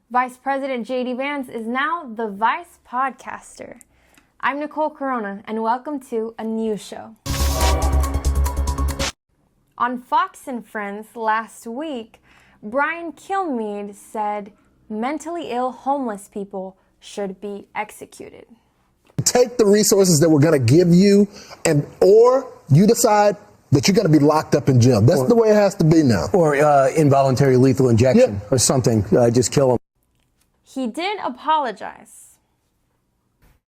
Vice President J.D. Vance is now the Vice Podcaster. I'm Nicole Corona, and welcome to a new show. On Fox and Friends last week, Brian Kilmeade said mentally ill homeless people should be executed. Take the resources that we're going to give you, or you decide that you're going to be locked up in jail. That's the way it has to be now. Or involuntary lethal injection or something. Just kill them. He did apologize.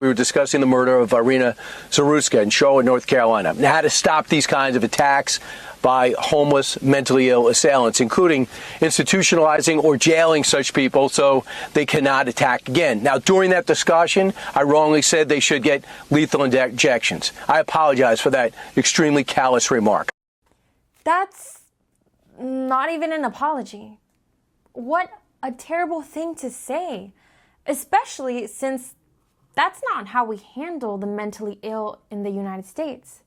We were discussing the murder of Irina Zaruska in Charlotte, North Carolina, and how to stop these kinds of attacks by homeless, mentally ill assailants, including institutionalizing or jailing such people so they cannot attack again. Now, during that discussion, I wrongly said they should get lethal injections. I apologize for that extremely callous remark. That's not even an apology. What a terrible thing to say, especially since that's not how we handle the mentally ill in the United States.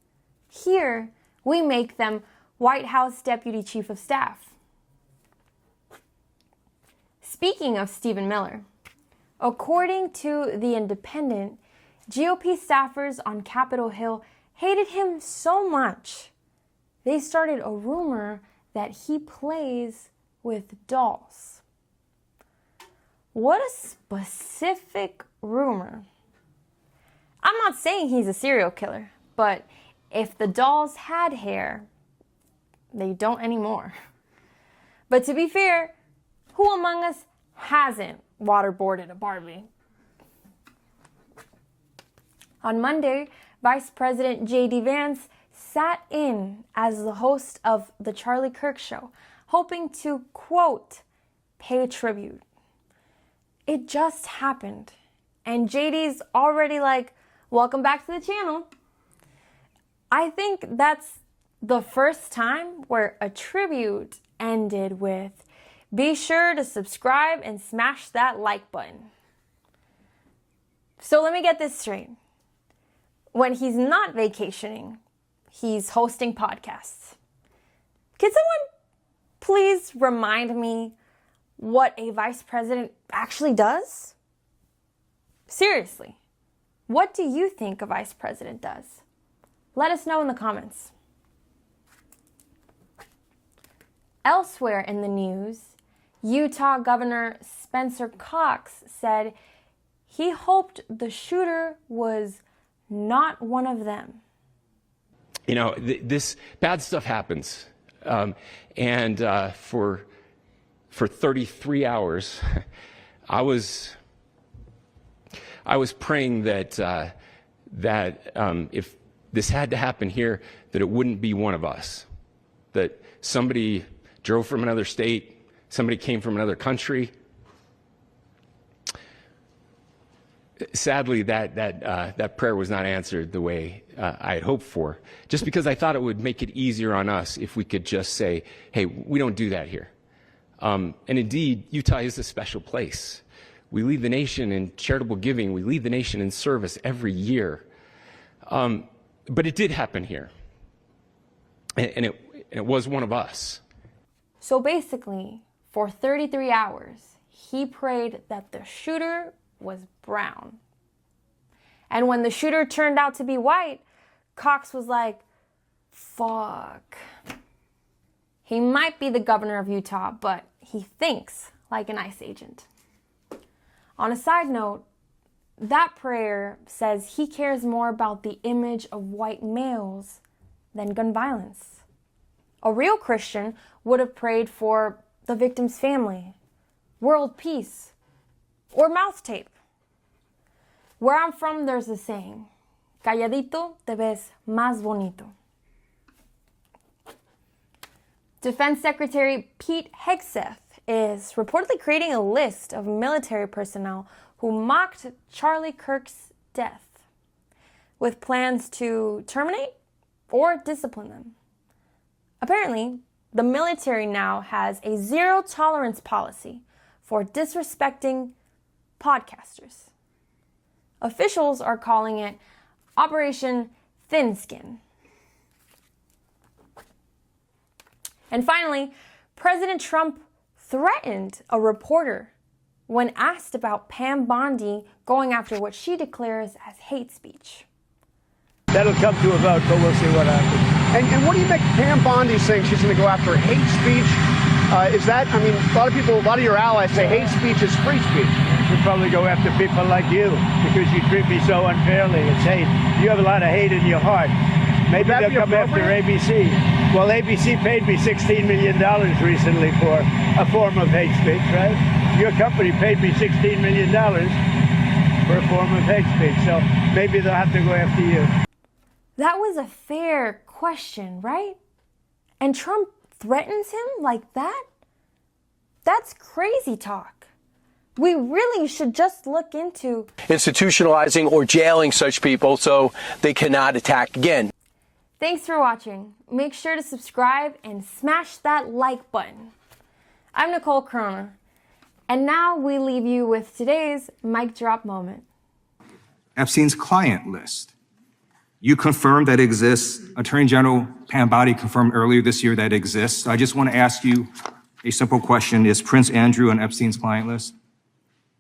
Here, we make them White House Deputy Chief of Staff. Speaking of Stephen Miller, according to The Independent, GOP staffers on Capitol Hill hated him so much, they started a rumor that he plays with dolls. What a specific rumor. I'm not saying he's a serial killer, but if the dolls had hair, they don't anymore. But to be fair, who among us hasn't waterboarded a Barbie? On Monday, Vice President J.D. Vance sat in as the host of The Charlie Kirk Show, hoping to, quote, pay tribute. It just happened, and JD's already like, welcome back to the channel. I think that's the first time where a tribute ended with, be sure to subscribe and smash that like button. So let me get this straight. When he's not vacationing, he's hosting podcasts. Can someone please remind me what a vice president actually does? Seriously, what do you think a vice president does? Let us know in the comments. Elsewhere in the news, Utah Governor Spencer Cox said he hoped the shooter was not one of them. You know, this bad stuff happens. For 33 hours, I was praying that if this had to happen here, that it wouldn't be one of us, that somebody drove from another state, somebody came from another country. Sadly, that prayer was not answered the way I had hoped for, just because I thought it would make it easier on us if we could just say, hey, we don't do that here. And indeed, Utah is a special place. We lead the nation in charitable giving. We lead the nation in service every year. But it did happen here. And it was one of us. So basically, for 33 hours, he prayed that the shooter was brown. And when the shooter turned out to be white, Cox was like, fuck. He might be the governor of Utah, but he thinks like an ICE agent. On a side note, that prayer says he cares more about the image of white males than gun violence. A real Christian would have prayed for the victim's family, world peace, or mouth tape. Where I'm from, there's a saying, calladito te ves más bonito. Defense Secretary Pete Hegseth is reportedly creating a list of military personnel who mocked Charlie Kirk's death, with plans to terminate or discipline them. Apparently, the military now has a zero-tolerance policy for disrespecting podcasters. Officials are calling it Operation Thin Skin. And finally, President Trump threatened a reporter when asked about Pam Bondi going after what she declares as hate speech. That'll come to a vote, but we'll see what happens. And what do you make Pam Bondi saying she's going to go after hate speech? Is that, I mean, a lot of your allies say hate speech is free speech. She'll probably go after people like you because you treat me so unfairly. It's hate. You have a lot of hate in your heart. Maybe they'll come after ABC. Well, ABC paid me $16 million recently for a form of hate speech, right? Your company paid me $16 million for a form of hate speech. So maybe they'll have to go after you. That was a fair question, right? And Trump threatens him like that? That's crazy talk. We really should just look into institutionalizing or jailing such people so they cannot attack again. Thanks for watching. Make sure to subscribe and smash that like button. I'm Nicole Corona, and now we leave you with today's mic drop moment. Epstein's client list. You confirmed that it exists. Attorney General Pam Bondi confirmed earlier this year that it exists. I just want to ask you a simple question. Is Prince Andrew on Epstein's client list?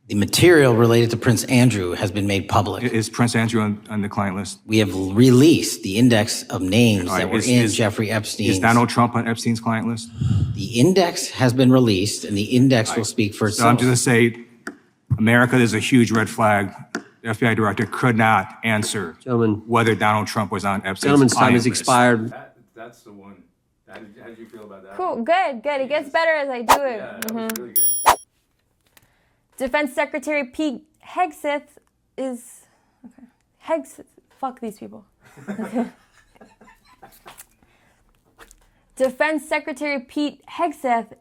The material related to Prince Andrew has been made public. Is Prince Andrew on the client list? We have released the index of names that were in Jeffrey Epstein's. Is Donald Trump on Epstein's client list? The index has been released, and the index will speak for itself. So I'm just going to say, America, there's a huge red flag. The FBI director could not answer whether Donald Trump was on Epstein's Gentleman's time has list. expired. That's the one. How did you feel about that? Cool, good. It gets better as I do it. Yeah, that was really good. Defense Secretary Pete Hegseth is... Okay. Hegseth... Fuck these people. Defense Secretary Pete Hegseth